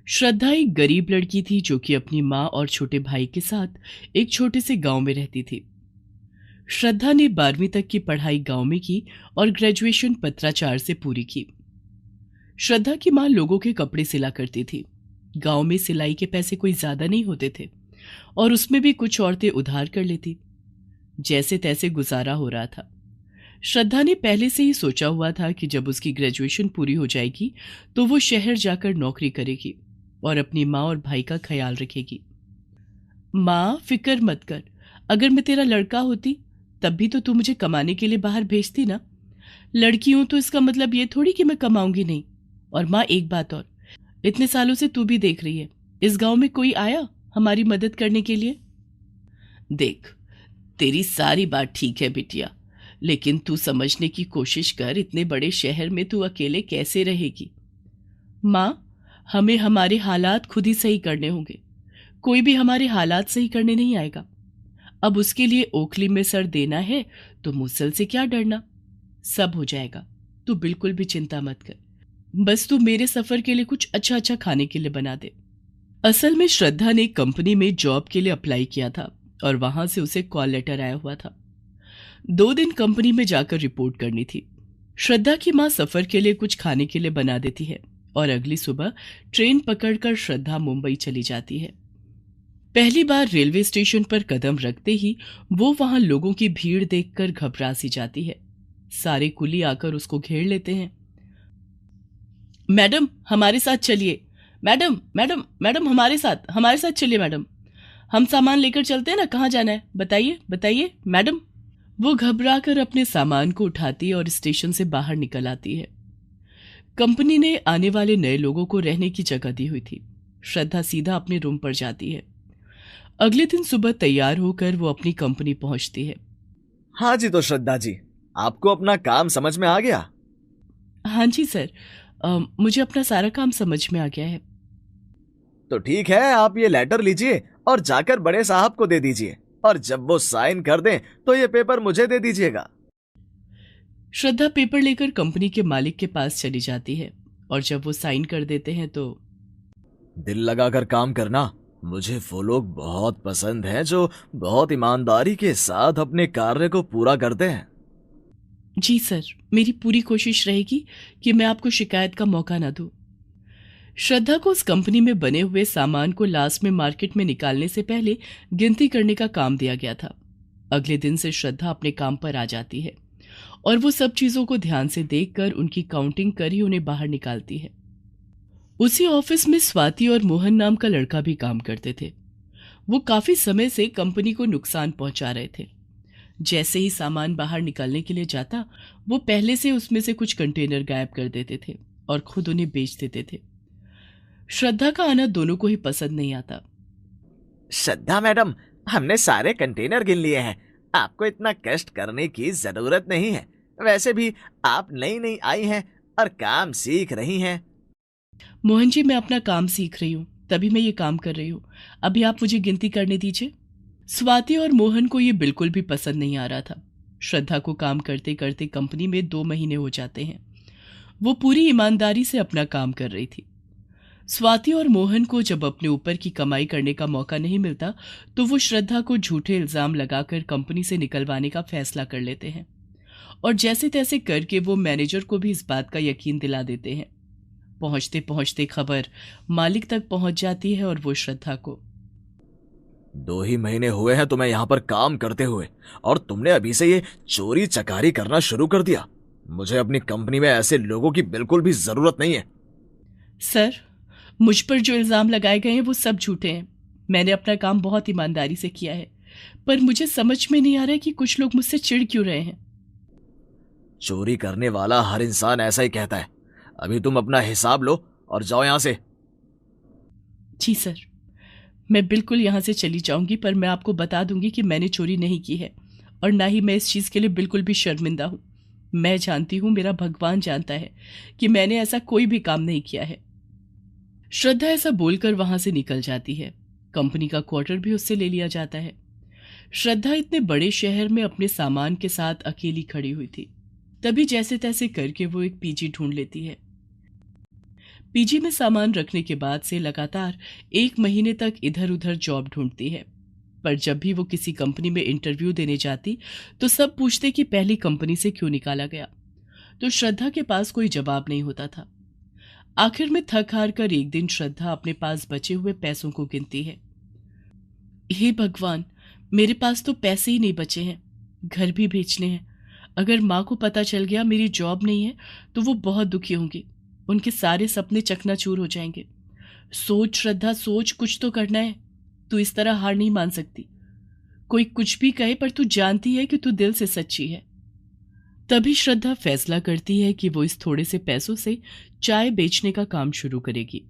श्रद्धा एक गरीब लड़की थी जो कि अपनी माँ और छोटे भाई के साथ एक छोटे से गांव में रहती थी। श्रद्धा ने 12वीं तक की पढ़ाई गांव में की और ग्रेजुएशन पत्राचार से पूरी की। श्रद्धा की माँ लोगों के कपड़े सिला करती थी। गांव में सिलाई के पैसे कोई ज्यादा नहीं होते थे और उसमें भी कुछ औरतें उधार कर लेती। जैसे तैसे गुजारा हो रहा था। श्रद्धा ने पहले से ही सोचा हुआ था कि जब उसकी ग्रेजुएशन पूरी हो जाएगी तो वो शहर जाकर नौकरी करेगी और अपनी माँ और भाई का ख्याल रखेगी। माँ, फिक्र मत कर। अगर मैं तेरा लड़का होती तब भी तो तू मुझे कमाने के लिए बाहर भेजती ना। लड़की हूं तो इसका मतलब ये थोड़ी कि मैं कमाऊंगी नहीं। और माँ, एक बात और, इतने सालों से तू भी देख रही है, इस गांव में कोई आया हमारी मदद करने के लिए? देख, तेरी सारी बात ठीक है बिटिया, लेकिन तू समझने की कोशिश कर, इतने बड़े शहर में तू अकेले कैसे रहेगी? माँ, हमें हमारे हालात खुद ही सही करने होंगे। कोई भी हमारे हालात सही करने नहीं आएगा। अब उसके लिए ओखली में सर देना है तो मुसल से क्या डरना। सब हो जाएगा, तू बिल्कुल भी चिंता मत कर। बस तू मेरे सफर के लिए कुछ अच्छा अच्छा खाने के लिए बना दे। असल में श्रद्धा ने कंपनी में जॉब के लिए अप्लाई किया था और वहां से उसे कॉल लेटर आया हुआ था। 2 दिन कंपनी में जाकर रिपोर्ट करनी थी। श्रद्धा की माँ सफर के लिए कुछ खाने के लिए बना देती है और अगली सुबह ट्रेन पकड़कर श्रद्धा मुंबई चली जाती है। पहली बार रेलवे स्टेशन पर कदम रखते ही वो वहां लोगों की भीड़ देखकर घबरा सी जाती है। सारे कुली आकर उसको घेर लेते हैं। मैडम, हमारे साथ चलिए। मैडम मैडम मैडम, हमारे साथ चलिए मैडम। हम सामान लेकर चलते हैं ना, कहाँ जाना है बताइए बताइए मैडम। वो घबरा कर अपने सामान को उठाती और स्टेशन से बाहर निकल आती है। कंपनी ने आने वाले नए लोगों को रहने की जगह दी हुई थी। श्रद्धा सीधा अपने रूम पर जाती है। अगले दिन सुबह तैयार होकर वो अपनी कंपनी पहुंचती है। हाँ जी, तो श्रद्धा जी, आपको अपना काम समझ में आ गया? हाँ जी सर, मुझे अपना सारा काम समझ में आ गया है। तो ठीक है, आप ये लेटर लीजिए और जाकर बड़े साहब को दे दीजिए, और जब वो साइन कर दें तो ये पेपर मुझे दे दीजिएगा। श्रद्धा पेपर लेकर कंपनी के मालिक के पास चली जाती है और जब वो साइन कर देते हैं तो दिल लगाकर काम करना। मुझे वो लोग बहुत पसंद हैं जो बहुत ईमानदारी के साथ अपने कार्य को पूरा करते हैं। जी सर, मेरी पूरी कोशिश रहेगी कि मैं आपको शिकायत का मौका ना दूं। श्रद्धा को उस कंपनी में बने हुए सामान को लास्ट में मार्केट में निकालने से पहले गिनती करने का काम दिया गया था। अगले दिन से श्रद्धा अपने काम पर आ जाती है और वो सब चीजों को ध्यान से देखकर उनकी काउंटिंग कर ही उन्हें बाहर निकालती है। उसी ऑफिस में स्वाति और मोहन नाम का लड़का भी काम करते थे। वो काफी समय से कंपनी को नुकसान पहुंचा रहे थे। जैसे ही सामान बाहर निकालने के लिए जाता, वो पहले से उसमें से कुछ कंटेनर गायब कर देते थे और खुद उन्हें बेच देते थे। श्रद्धा का आना दोनों को ही पसंद नहीं आता। श्रद्धा मैडम, हमने सारे कंटेनर गिन लिए हैं, आपको इतना कष्ट करने की जरूरत नहीं है। वैसे भी आप नई नई आई हैं और काम सीख रही हैं। मोहन जी, मैं अपना काम सीख रही हूँ, तभी मैं ये काम कर रही हूँ। अभी आप मुझे गिनती करने दीजिए। स्वाति और मोहन को ये बिल्कुल भी पसंद नहीं आ रहा था। श्रद्धा को काम करते करते कंपनी में 2 महीने हो जाते हैं। वो पूरी ईमानदारी से अपना काम कर रही थी। स्वाति और मोहन को जब अपने ऊपर की कमाई करने का मौका नहीं मिलता तो वो श्रद्धा को झूठे इल्जाम लगाकर कंपनी से निकलवाने का फैसला कर लेते हैं और जैसे तैसे करके वो मैनेजर को भी इस बात का यकीन दिला देते हैं। पहुंचते पहुंचते खबर मालिक तक पहुंच जाती है और वो श्रद्धा को 2 ही महीने हुए हैं तुम्हें यहाँ पर काम करते हुए, और तुमने अभी से ये चोरी चकारी करना शुरू कर दिया। मुझे अपनी कंपनी में ऐसे लोगों की बिल्कुल भी जरूरत नहीं है। सर, मुझ पर जो इल्जाम लगाए गए हैं वो सब झूठे हैं। मैंने अपना काम बहुत ईमानदारी से किया है, पर मुझे समझ में नहीं आ रहा है कि कुछ लोग मुझसे चिढ़ क्यों रहे हैं। चोरी करने वाला हर इंसान ऐसा ही कहता है। अभी तुम अपना हिसाब लो और जाओ यहाँ से। जी सर, मैं बिल्कुल यहाँ से चली जाऊंगी, पर मैं आपको बता दूंगी कि मैंने चोरी नहीं की है और ना ही मैं इस चीज़ के लिए बिल्कुल भी शर्मिंदा हूँ। मैं जानती हूँ, मेरा भगवान जानता है कि मैंने ऐसा कोई भी काम नहीं किया है। श्रद्धा ऐसा बोलकर वहां से निकल जाती है। कंपनी का क्वार्टर भी उससे ले लिया जाता है। श्रद्धा इतने बड़े शहर में अपने सामान के साथ अकेली खड़ी हुई थी। तभी जैसे तैसे करके वो एक पीजी ढूंढ लेती है। पीजी में सामान रखने के बाद से लगातार 1 महीने तक इधर उधर जॉब ढूंढती है, पर जब भी वो किसी कंपनी में इंटरव्यू देने जाती तो सब पूछते कि पहली कंपनी से क्यों निकाला गया। तो श्रद्धा के पास कोई जवाब नहीं होता था। आखिर में थक हार कर एक दिन श्रद्धा अपने पास बचे हुए पैसों को गिनती है। हे भगवान, मेरे पास तो पैसे ही नहीं बचे हैं, घर भी बेचने हैं। अगर माँ को पता चल गया मेरी जॉब नहीं है तो वो बहुत दुखी होंगी, उनके सारे सपने चकनाचूर हो जाएंगे। सोच श्रद्धा, सोच, कुछ तो करना है। तू इस तरह हार नहीं मान सकती। कोई कुछ भी कहे पर तू जानती है कि तू दिल से सच्ची है। तभी श्रद्धा फैसला करती है कि वो इस थोड़े से पैसों से चाय बेचने का काम शुरू करेगी।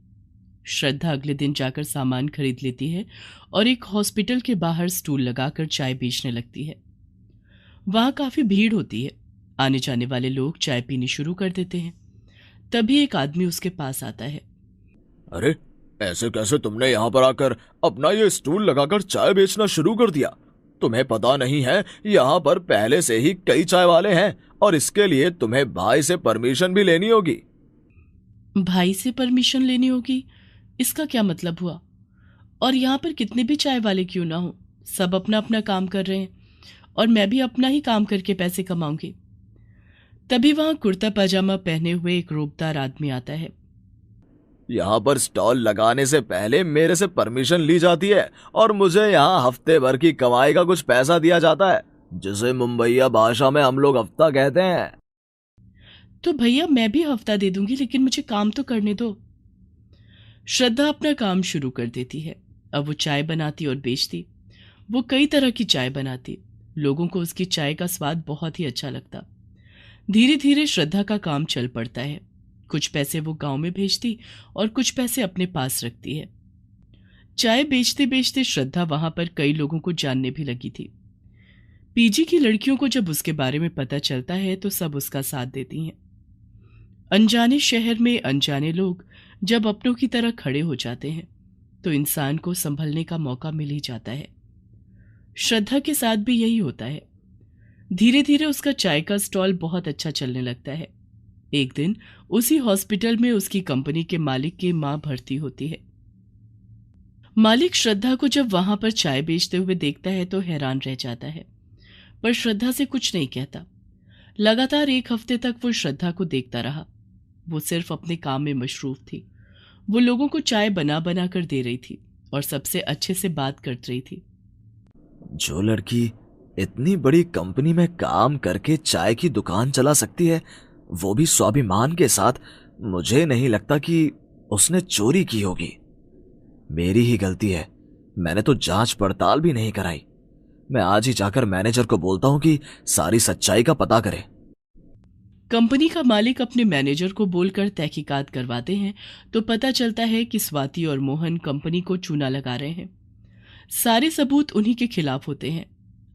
श्रद्धा अगले दिन जाकर सामान खरीद लेती है और एक हॉस्पिटल के बाहर स्टूल लगाकर चाय बेचने लगती है। वहां काफी भीड़ होती है, आने जाने वाले लोग चाय पीनी शुरू कर देते हैं। तभी एक आदमी उसके पास आता है। अरे, ऐसे कैसे तुमने यहाँ पर आकर अपना ये स्टूल लगाकर चाय बेचना शुरू कर दिया? तुम्हें पता नहीं है यहाँ पर पहले से ही कई चाय वाले हैं और इसके लिए तुम्हें भाई से परमिशन भी लेनी होगी। भाई से परमिशन लेनी होगी? इसका क्या मतलब हुआ? और यहाँ पर कितने भी चाय वाले क्यों ना हो, सब अपना अपना काम कर रहे हैं और मैं भी अपना ही काम करके पैसे कमाऊंगी। तभी वहां कुर्ता पजामा पहने हुए एक रूपदार आदमी आता है। यहाँ पर स्टॉल लगाने से पहले मेरे से परमिशन ली जाती है और मुझे यहाँ हफ्ते भर की कमाई का कुछ पैसा दिया जाता है, जिसे मुंबईया भाषा में हम लोग हफ्ता कहते हैं। तो भैया मैं भी हफ्ता दे दूंगी, लेकिन मुझे काम तो करने दो। श्रद्धा अपना काम शुरू कर देती है। अब वो चाय बनाती और बेचती। वो कई तरह की चाय बनाती। लोगों को उसकी चाय का स्वाद बहुत ही अच्छा लगता। धीरे धीरे श्रद्धा का काम चल पड़ता है। कुछ पैसे वो गांव में भेजती और कुछ पैसे अपने पास रखती है। चाय बेचते बेचते श्रद्धा वहां पर कई लोगों को जानने भी लगी थी। पीजी की लड़कियों को जब उसके बारे में पता चलता है तो सब उसका साथ देती हैं। अनजाने शहर में अनजाने लोग जब अपनों की तरह खड़े हो जाते हैं तो इंसान को संभलने का मौका मिल ही जाता है। श्रद्धा के साथ भी यही होता है। धीरे धीरे उसका चाय का स्टॉल बहुत अच्छा चलने लगता है। एक दिन उसी हॉस्पिटल में उसकी कंपनी के मालिक की मां भर्ती होती है। मालिक श्रद्धा को जब वहां पर चाय बेचते हुए देखता है तो हैरान रह जाता है, पर श्रद्धा से कुछ नहीं कहता। लगातार 1 हफ्ते तक वो श्रद्धा को देखता रहा। वो सिर्फ अपने काम में मशरूफ थी। वो लोगों को चाय बना बना कर दे रही थी और सबसे अच्छे से बात कर रही थी। जो लड़की इतनी बड़ी कंपनी में काम करके चाय की दुकान चला सकती है, वो भी स्वाभिमान के साथ, मुझे नहीं लगता कि उसने चोरी की होगी। मेरी ही गलती है, मैंने तो जांच पड़ताल भी नहीं कराई। मैं आज ही जाकर मैनेजर को बोलता हूं कि सारी सच्चाई का पता करे। कंपनी का मालिक अपने मैनेजर को बोलकर तहकीकात करवाते हैं तो पता चलता है कि स्वाति और मोहन कंपनी को चूना लगा रहे हैं। सारे सबूत उन्हीं के खिलाफ होते हैं।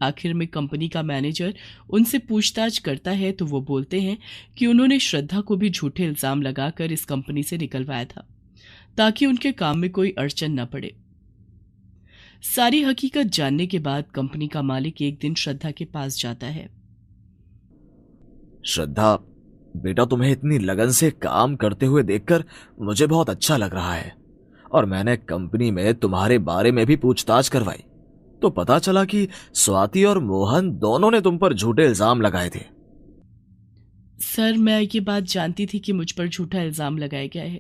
आखिर में कंपनी का मैनेजर उनसे पूछताछ करता है तो वो बोलते हैं कि उन्होंने श्रद्धा को भी झूठे इल्जाम लगाकर इस कंपनी से निकलवाया था ताकि उनके काम में कोई अड़चन न पड़े। सारी हकीकत जानने के बाद कंपनी का मालिक एक दिन श्रद्धा के पास जाता है। श्रद्धा, बेटा, तुम्हें इतनी लगन से काम करते हुए देखकर मुझे बहुत अच्छा लग रहा है और मैंने कंपनी में तुम्हारे बारे में भी पूछताछ करवाई तो पता चला कि स्वाति और मोहन दोनों ने तुम पर झूठे इल्जाम लगाए थे। सर, मैं ये बात जानती थी कि मुझ पर झूठा इल्जाम लगाया गया है,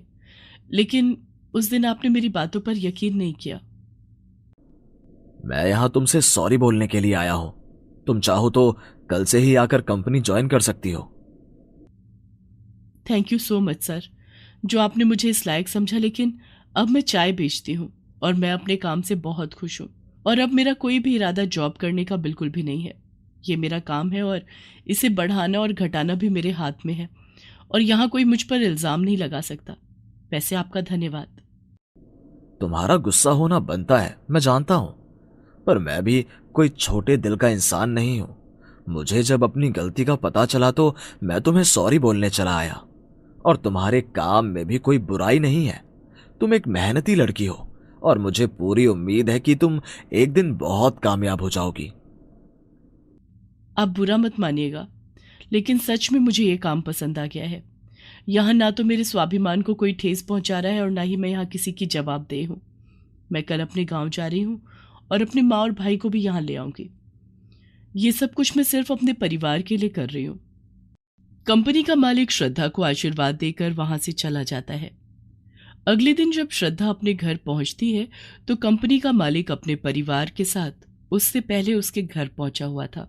लेकिन उस दिन आपने मेरी बातों पर यकीन नहीं किया। मैं यहां तुमसे सॉरी बोलने के लिए आया हूं। तुम चाहो तो कल से ही आकर कंपनी ज्वाइन कर सकती हो। Thank you so much sir, जो आपने मुझे इस लायक समझा। लेकिन अब मैं चाय बेचती हूँ और मैं अपने काम से बहुत खुश हूँ और अब मेरा कोई भी इरादा जॉब करने का बिल्कुल भी नहीं है। ये मेरा काम है और इसे बढ़ाना और घटाना भी मेरे हाथ में है और यहाँ कोई मुझ पर इल्ज़ाम नहीं लगा सकता। वैसे आपका धन्यवाद। तुम्हारा गुस्सा होना बनता है, मैं जानता हूं, पर मैं भी कोई छोटे दिल का इंसान नहीं हूं। मुझे जब अपनी गलती का पता चला तो मैं तुम्हें सॉरी बोलने चला आया और तुम्हारे काम में भी कोई बुराई नहीं है। तुम एक मेहनती लड़की हो और मुझे पूरी उम्मीद है कि तुम एक दिन बहुत कामयाब हो जाओगी। आप बुरा मत मानिएगा, लेकिन सच में मुझे ये काम पसंद आ गया है। यहाँ ना तो मेरे स्वाभिमान को कोई ठेस पहुंचा रहा है और ना ही मैं यहाँ किसी की जवाबदेह हूँ। मैं कल अपने गांव जा रही हूँ और अपनी माँ और भाई को भी यहाँ ले आऊंगी। ये सब कुछ मैं सिर्फ अपने परिवार के लिए कर रही हूँ। कंपनी का मालिक श्रद्धा को आशीर्वाद देकर वहां से चला जाता है। अगले दिन जब श्रद्धा अपने घर पहुंचती है तो कंपनी का मालिक अपने परिवार के साथ उससे पहले उसके घर पहुंचा हुआ था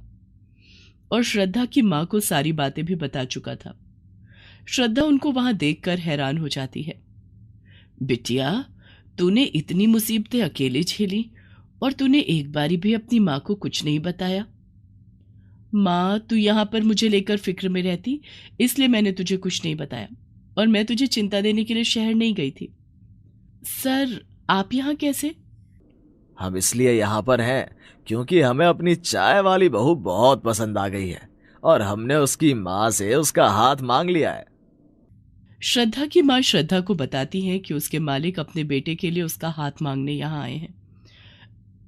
और श्रद्धा की मां को सारी बातें भी बता चुका था। श्रद्धा उनको वहां देखकर हैरान हो जाती है। बिटिया, तूने इतनी मुसीबतें अकेले झेली और तूने एक बारी भी अपनी मां को कुछ नहीं बताया। मां, तू यहां पर मुझे लेकर फिक्र में रहती, इसलिए मैंने तुझे कुछ नहीं बताया और मैं तुझे चिंता देने के लिए शहर नहीं गई थी। सर, आप यहाँ कैसे? हम इसलिए यहाँ पर हैं क्योंकि हमें अपनी चाय वाली बहू बहुत पसंद आ गई है और हमने उसकी माँ से उसका हाथ मांग लिया है। श्रद्धा की माँ श्रद्धा को बताती है कि उसके मालिक अपने बेटे के लिए उसका हाथ मांगने यहाँ आए हैं।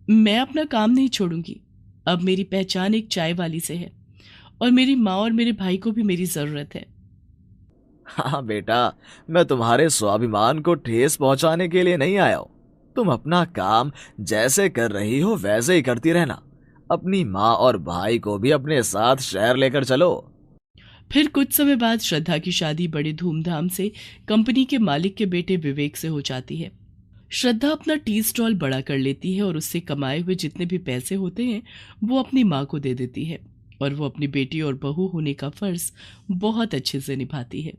मैं अपना काम नहीं छोड़ूंगी। अब मेरी पहचान एक चाय वाली से है और मेरी माँ और मेरे भाई को भी मेरी जरूरत है। हाँ बेटा, मैं तुम्हारे स्वाभिमान को ठेस पहुंचाने के लिए नहीं आया हूं। तुम अपना काम जैसे कर रही हो वैसे ही करती रहना। अपनी माँ और भाई को भी अपने साथ शहर लेकर चलो। फिर कुछ समय बाद श्रद्धा की शादी बड़े धूमधाम से कंपनी के मालिक के बेटे विवेक से हो जाती है। श्रद्धा अपना टी स्टॉल बड़ा कर लेती है और उससे कमाए हुए जितने भी पैसे होते हैं वो अपनी माँ को दे देती है और वो अपनी बेटी और बहू होने का फर्ज बहुत अच्छे से निभाती है।